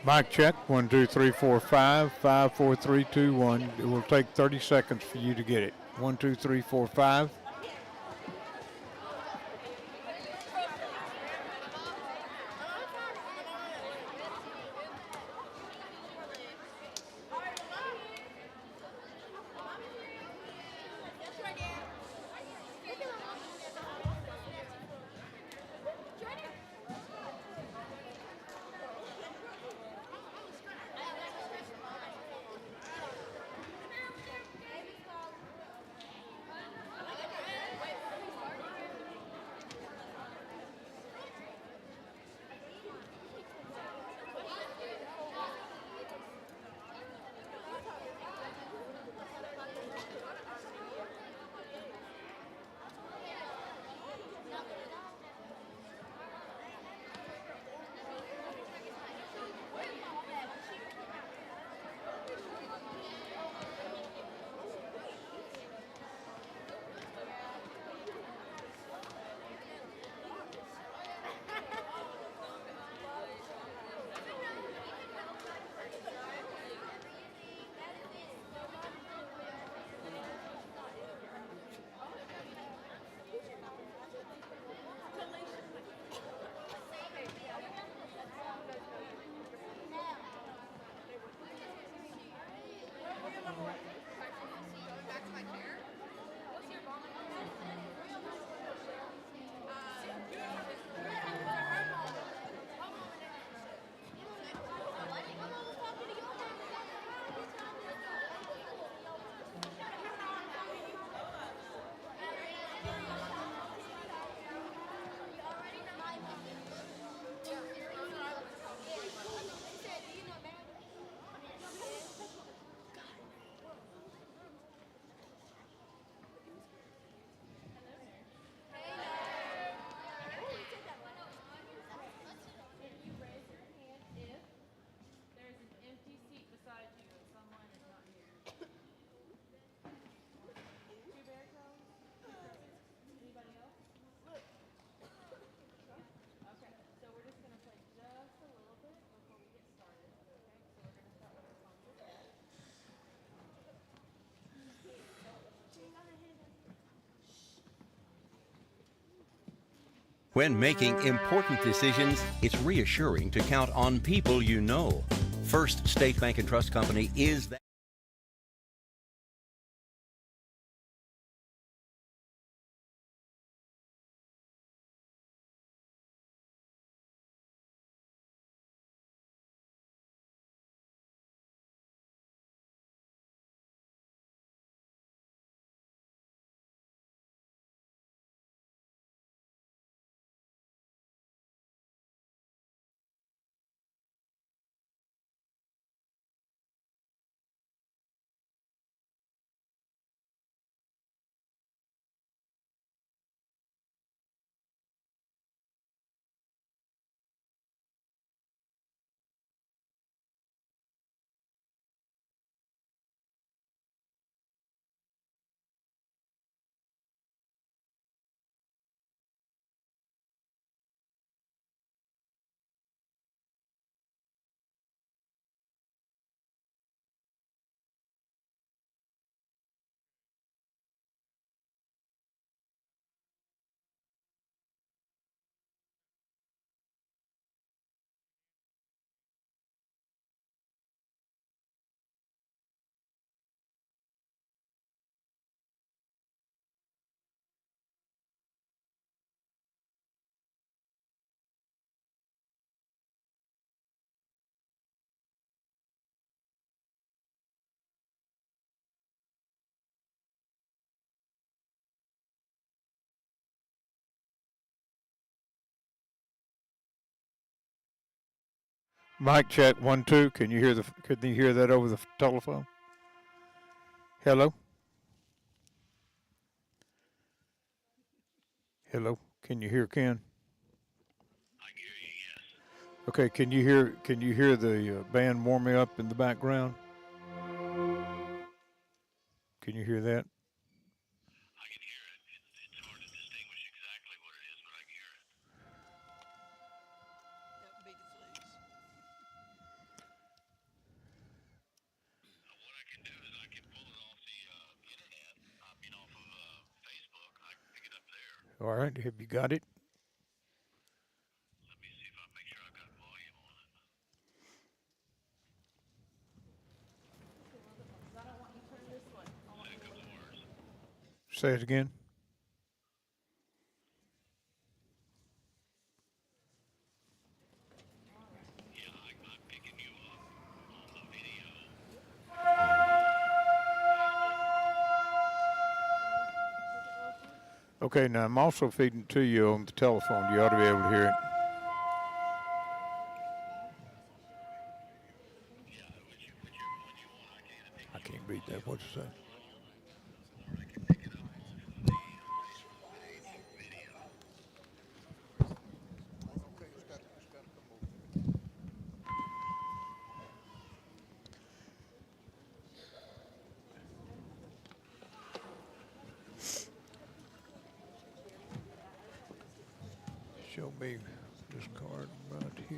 Mic check. 1, 2, 3, 4, 5, 5, 4, 3, 2, 1. It will take 30 seconds for you to get it. 1, 2, 3, 4, 5. When making important decisions, it's reassuring to count on people you know. First State Bank and Trust Company is that. Mic check. 1, 2. Can you hear the? Can you hear that over the telephone? Hello. Hello. Can you hear Ken? Okay. Can you hear? Can you hear the band warming up in the background? Can you hear that? All right, have you got it? Let me see if I make sure I got volume on it. Say a couple words. Say it again. Yeah, I'm picking you up on the video. Okay, now I'm also feeding it to you on the telephone. You ought to be able to hear it. Yeah, whichever one you want. I can pick I you can't up beat that. audio What's it say? or I can pick it up off of the Facebook page video. Okay, it's got to come over. Show me this card right here.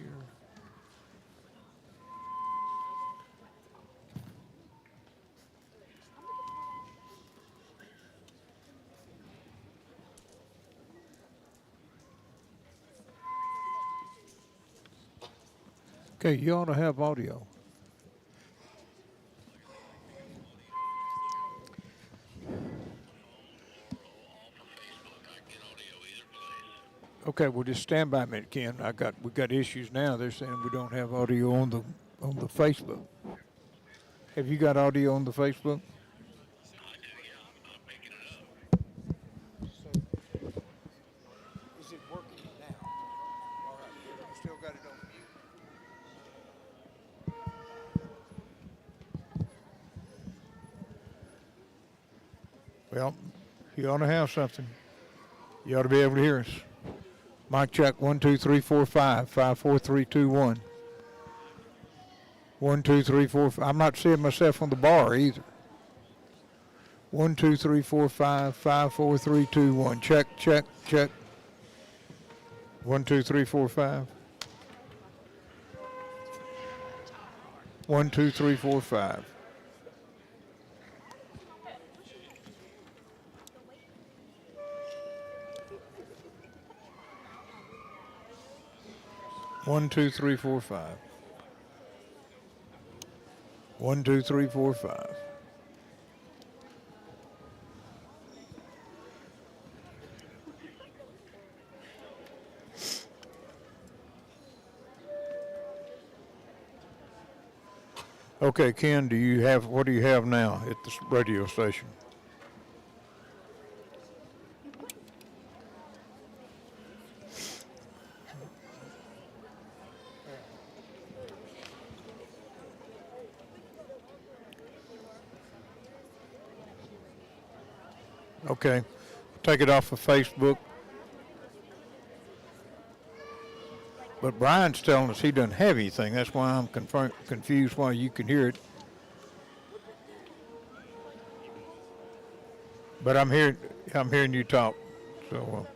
Okay, you ought to have audio. Off of Facebook, I can get audio either place. Okay, well just stand by a minute, Ken. We got issues now. They're saying we don't have audio on the Facebook. Have you got audio on the Facebook? I do, yeah. I'm picking it up. So, is it working now? All right, you still got it on mute. Well, you ought to have something. You ought to be able to hear us. Mic check 1 2 3 4 5 5 4 3 2 1. 1 2 3 4 5. I'm not seeing myself on the bar either. 1 2 3 4 5 5 4 3 2 1. Check check check. 1 2 3 4 5. 1 2 3 4 5. 1 2 3 4 5. 1 2 3 4 5. Okay, Ken, what do you have now at the radio station? Okay, take it off of Facebook. But Brian's telling us he doesn't have anything. That's why I'm confused why you can hear it. But I'm hearing you talk. So.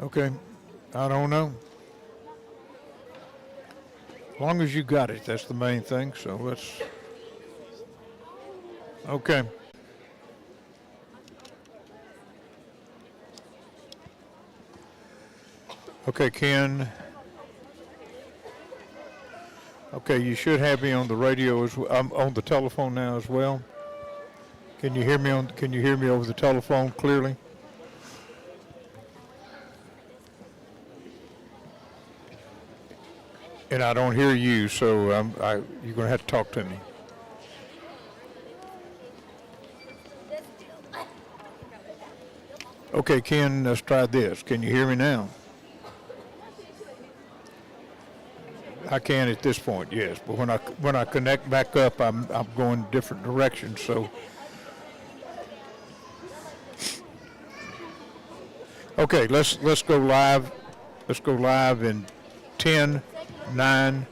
Okay, I don't know. As long as you got it, that's the main thing. So let's. Okay. Okay, Ken. Okay, you should have me on the radio I'm on the telephone now as well. Can you hear me over the telephone clearly? And I don't hear you, so you're going to have to talk to me. Okay, Ken, let's try this. Can you hear me now? I can at this point, yes. But when I connect back up, I'm going different directions. So, okay, let's go live. Let's go live in 10, 9.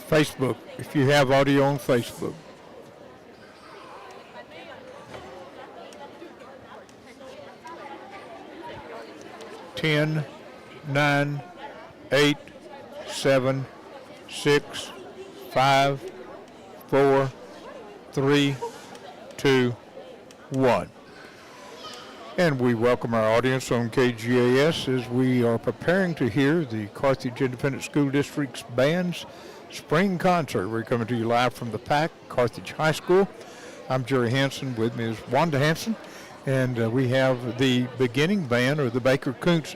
Facebook, if you have audio on Facebook. 10, 9, 8, 7, 6, 5, 4, 3, 2, 1. And we welcome our audience on KGAS as we are preparing to hear the Carthage Independent School District's band's spring concert. We're coming to you live from the PAC, Carthage High School. I'm Jerry Hansen. With me is Wanda Hansen. And we have the beginning band, or the Baker Koontz.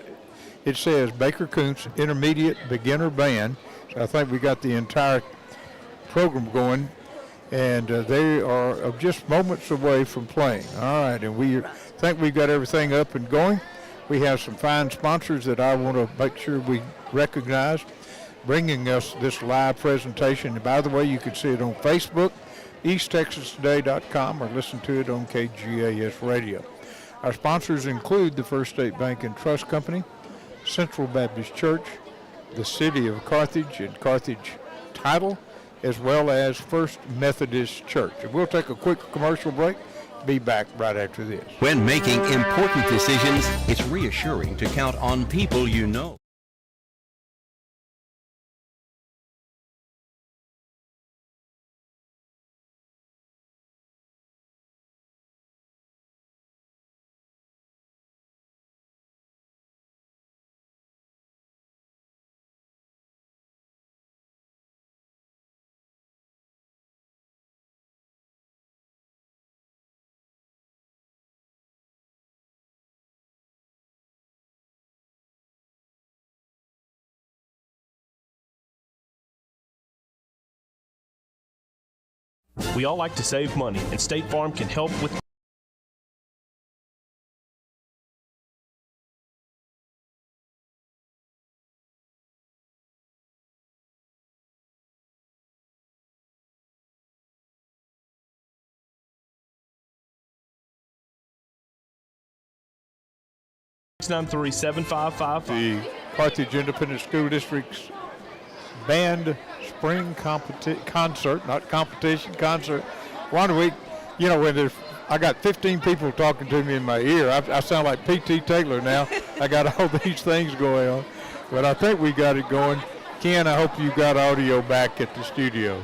It says Baker Koontz Intermediate Beginner Band. So I think we got the entire program going. And they are just moments away from playing. All right, and we think we've got everything up and going. We have some fine sponsors that I want to make sure we recognize, bringing us this live presentation. And by the way, you can see it on Facebook, easttexastoday.com, or listen to it on KGAS Radio. Our sponsors include the First State Bank and Trust Company, Central Baptist Church, the City of Carthage and Carthage Title, as well as First Methodist Church. And we'll take a quick commercial break. Be back right after this. When making important decisions, it's reassuring to count on people you know. We all like to save money, and State Farm can help with. The Carthage Independent School District's band spring concert, not competition, concert. One week, you know, when I got 15 people talking to me in my ear. I sound like P.T. Taylor now. I got all these things going on. But I think we got it going. Ken, I hope you got audio back at the studio.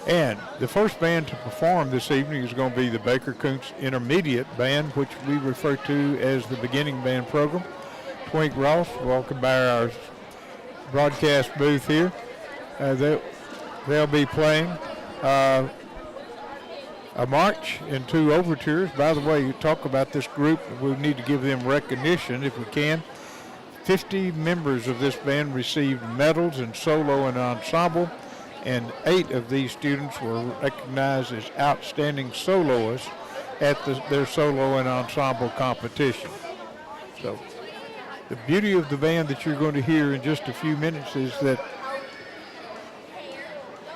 And the first band to perform this evening is going to be the Baker Koontz Intermediate Band, which we refer to as the beginning band program. Twink Ross, walking by our broadcast booth here. They'll be playing a march and two overtures. By the way, you talk about this group, we need to give them recognition if we can. 50 members of this band received medals in solo and ensemble, and 8 of these students were recognized as outstanding soloists at their solo and ensemble competition. So the beauty of the band that you're going to hear in just a few minutes is that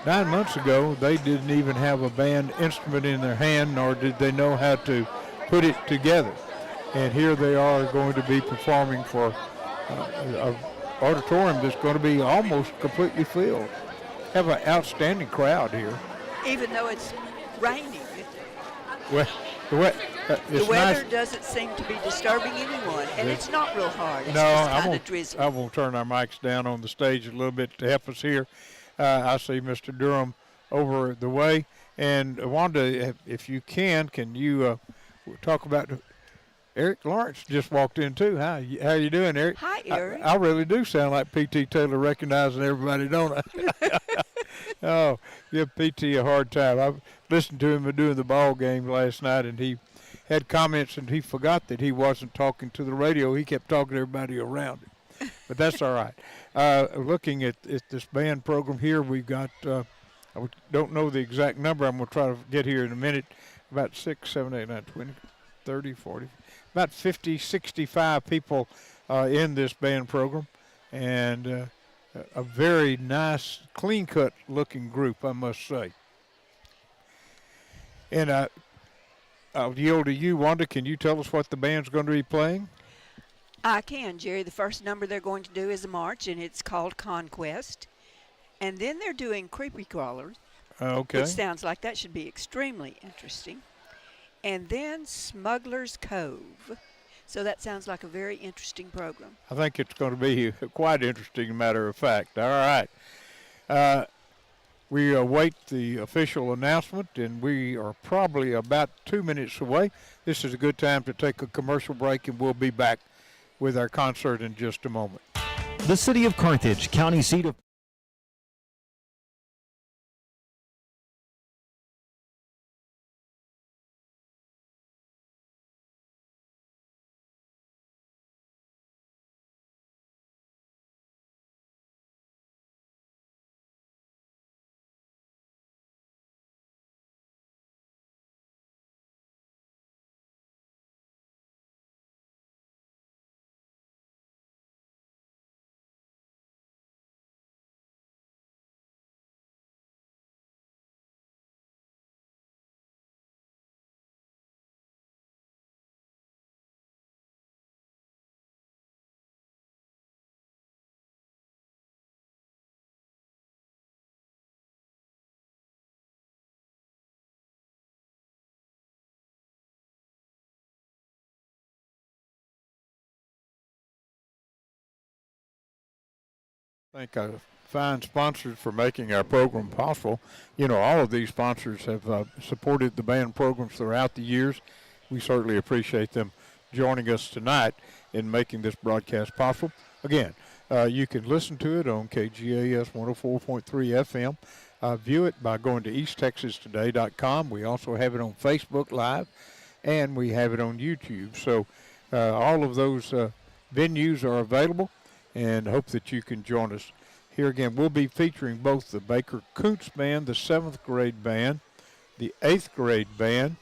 9 months ago, they didn't even have a band instrument in their hand, nor did they know how to put it together. And here they are going to be performing for an auditorium that's going to be almost completely filled. Have an outstanding crowd here. Even though it's raining. Well, The it's weather nice. doesn't seem to be disturbing anyone, and it's not real hard. It's No, just I kind of drizzling. won't turn our mics down on the stage a little bit to help us here. I see Mr. Durham over the way. And Wanda, if you can you talk about Eric Lawrence just walked in too. How you doing, Eric? Hi, Eric. I really do sound like P.T. Taylor recognizing everybody, don't I? Oh, give P.T. a hard time. I listened to him doing the ball game last night, and he had comments, and he forgot that he wasn't talking to the radio. He kept talking to everybody around him. But that's all right. Looking at this band program here, we've got, I don't know the exact number. I'm going to try to get here in a minute. About 6, 7, 8, 9, 20, 30, 40. About 50, 65 people in this band program, and a very nice, clean-cut looking group, I must say. And I'll yield to you, Wanda. Can you tell us what the band's going to be playing? I can, Jerry. The first number they're going to do is a march, and it's called Conquest. And then they're doing Creepy Crawlers, Okay. which sounds like that should be extremely interesting. And then Smuggler's Cove. So that sounds like a very interesting program. I think it's going to be quite interesting, matter of fact. All right. We await the official announcement, and we are probably about 2 minutes away. This is a good time to take a commercial break, and we'll be back with our concert in just a moment. The city of Carthage, county seat of Thank our fine sponsors for making our program possible. You know, all of these sponsors have supported the band programs throughout the years. We certainly appreciate them joining us tonight in making this broadcast possible. Again, you can listen to it on KGAS 104.3 FM. View it by going to easttexastoday.com. We also have it on Facebook Live, and we have it on YouTube. So all of those venues are available, and hope that you can join us. Here again, we'll be featuring both the Baker Koontz Band, the 7th grade band, the 8th grade band,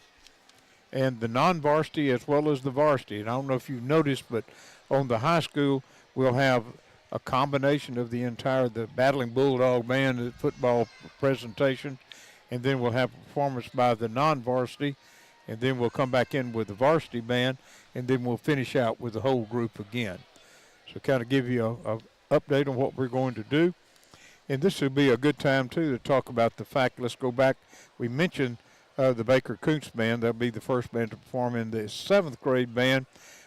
and the non-varsity as well as the varsity. And I don't know if you've noticed, but on the high school, we'll have a combination of the Battling Bulldog Band, the football presentation, and then we'll have a performance by the non-varsity, and then we'll come back in with the varsity band, and then we'll finish out with the whole group again. So kind of give you a update on what we're going to do. And this will be a good time, too, to talk about the fact, let's go back. We mentioned the Baker Koontz Band. That'll be the first band to perform in the 7th grade band.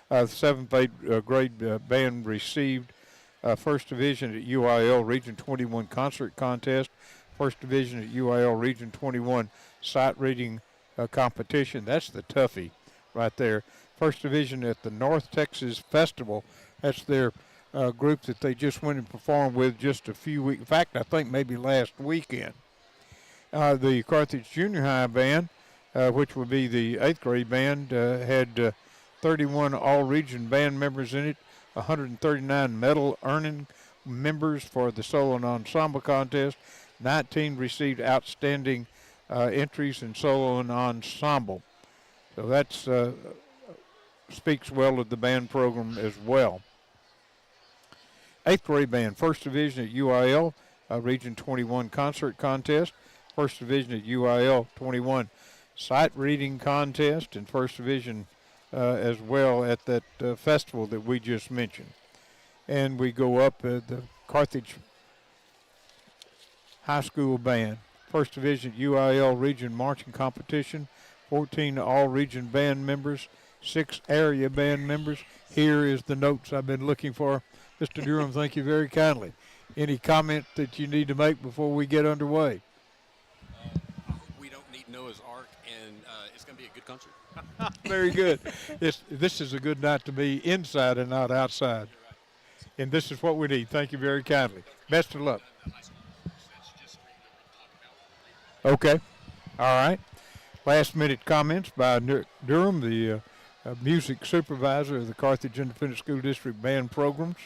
The 7th grade band received First Division at UIL Region 21 Concert Contest, First Division at UIL Region 21 Sight Reading Competition. That's the toughie right there. First Division at the North Texas Festival. That's their group that they just went and performed with just a few weeks. In fact, I think maybe last weekend. The Carthage Junior High Band, which would be the 8th grade band, had 31 all-region band members in it, 139 medal-earning members for the solo and ensemble contest. 19 received outstanding entries in solo and ensemble. So that's speaks well of the band program as well. 8th grade band, First Division at UIL, Region 21 Concert Contest, First Division at UIL 21 Sight Reading Contest, and First Division as well at that festival that we just mentioned. And we go up the Carthage High School Band, First Division UIL Region Marching Competition, 14 all-region band members, 6 area band members. Here is the notes I've been looking for. Mr. Durham, thank you very kindly. Any comment that you need to make before we get underway? We don't need Noah's Ark, and it's going to be a good concert. Very good. This is a good night to be inside and not outside. And this is what we need. Thank you very kindly. Best of luck. Okay. All right. Last minute comments by Durham, the music supervisor of the Carthage Independent School District band programs.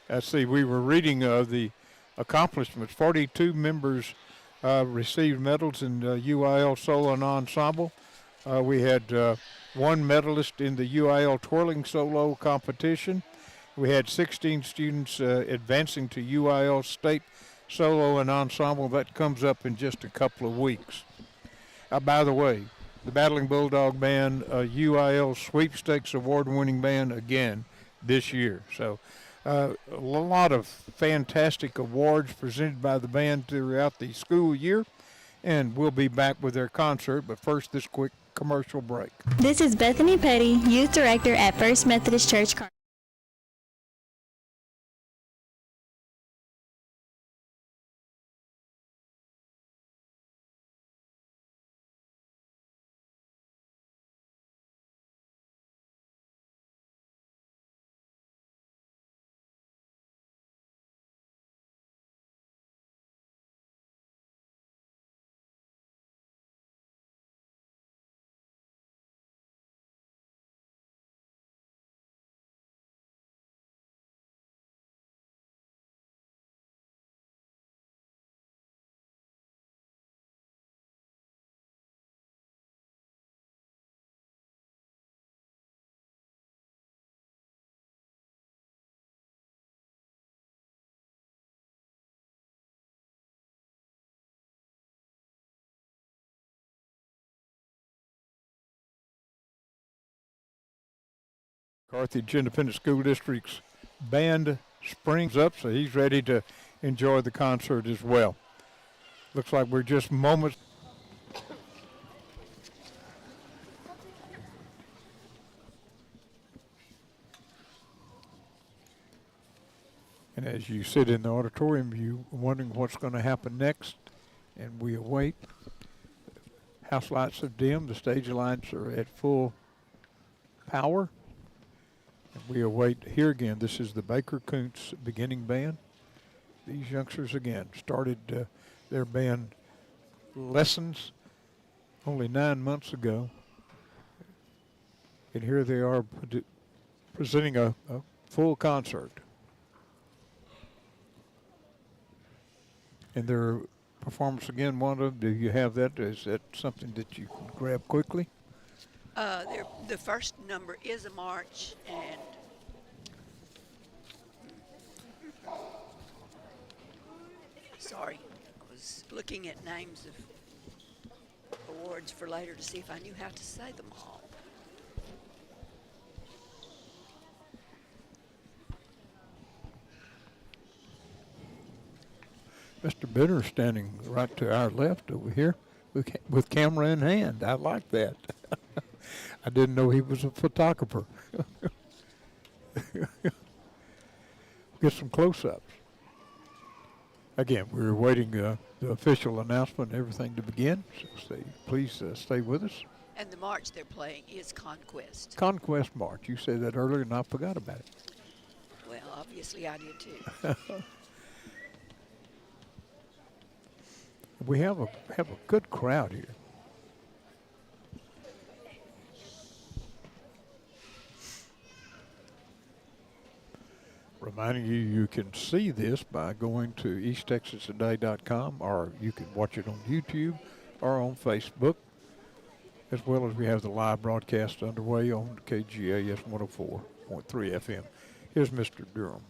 Let's see, we were reading the accomplishments. 42 members received medals in UIL solo and ensemble. We had one medalist in the UIL twirling solo competition. We had 16 students advancing to UIL state solo and ensemble. That comes up in just a couple of weeks. By the way, the Battling Bulldog Band, UIL Sweepstakes award-winning band again this year. So a lot of fantastic awards presented by the band throughout the school year, and we'll be back with their concert. But first, this quick commercial break. This is Bethany Petty, Youth Director at First Methodist Church, Carthage. Carthage Independent School District's band springs up, so he's ready to enjoy the concert as well. Looks like we're just moments. And as you sit in the auditorium, you're wondering what's going to happen next, and we await. House lights have dimmed, the stage lights are at full power. We await here again. This is the Baker Kuntz beginning band. These youngsters again started their band lessons only 9 months ago, and here they are presenting a full concert. And their performance again, Wanda, do you have that? Is that something that you can grab quickly? The first number is a march, and sorry, I was looking at names of awards for later to see if I knew how to say them all. Mr. Bitter standing right to our left over here with camera in hand. I like that. I didn't know he was a photographer. Get some close-ups. Again, we're waiting the official announcement and everything to begin, so please stay with us. And the march they're playing is Conquest. Conquest March. You said that earlier and I forgot about it. Well, obviously I did too. We have a good crowd here. Reminding you can see this by going to easttexastoday.com, or you can watch it on YouTube or on Facebook, as well as we have the live broadcast underway on KGAS 104.3 FM. Here's Mr. Durham.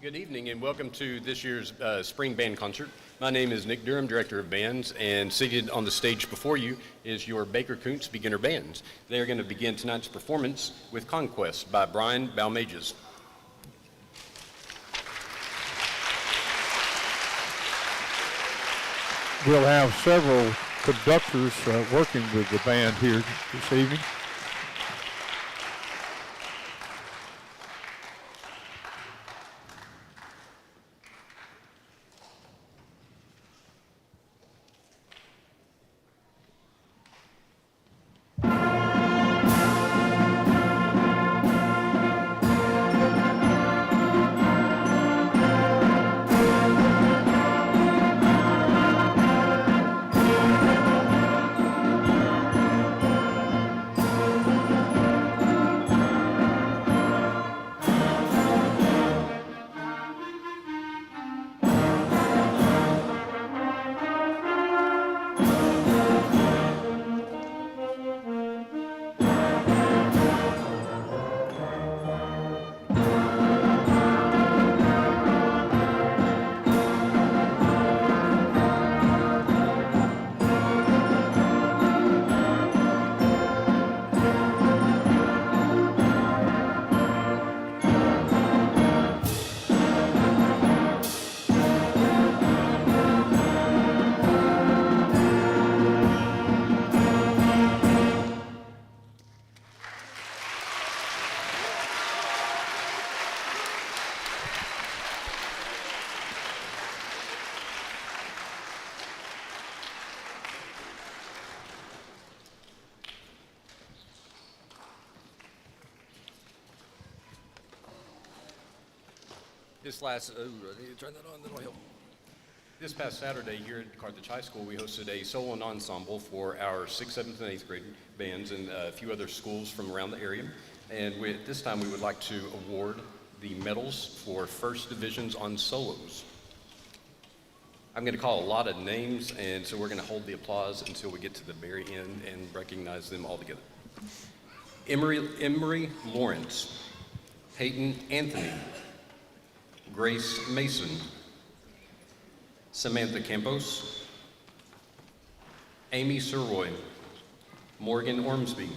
Good evening and welcome to this year's Spring Band Concert. My name is Nick Durham, Director of Bands, and seated on the stage before you is your Baker Kuntz Beginner Bands. They are going to begin tonight's performance with Conquest by Brian Balmages. We'll have several conductors working with the band here this evening. This last, I need to turn that on, that'll help. This past Saturday here at Carthage High School, we hosted a solo and ensemble for our 6th, 7th, and 8th grade bands and a few other schools from around the area. And this time we would like to award the medals for first divisions on solos. I'm going to call a lot of names, and so we're going to hold the applause until we get to the very end and recognize them all together. Emery Lawrence, Peyton Anthony, Grace Mason, Samantha Campos, Amy Surroy, Morgan Ormsby,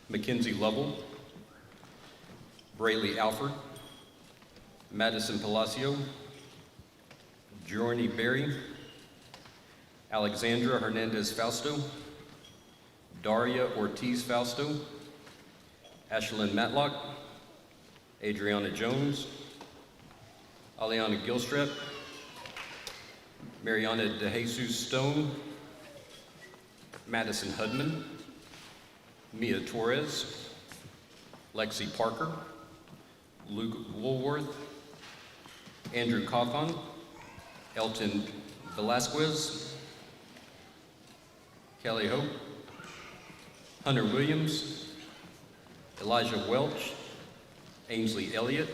Mackenzie Lovell, Brayley Alford, Madison Palacio, Journey Berry, Alexandra Hernandez Fausto, Daria Ortiz Fausto, Ashlyn Matlock, Adriana Jones, Aliana Gilstrap, Mariana De Jesus Stone, Madison Hudman, Mia Torres, Lexi Parker, Luke Woolworth, Andrew Cothon, Elton Velasquez, Kelly Hope, Hunter Williams, Elijah Welch, Ainsley Elliott,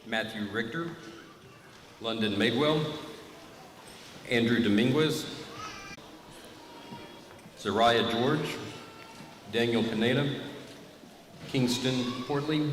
Matthew Richter, London Magwell, Andrew Dominguez, Zariah George, Daniel Pineda, Kingston Portley,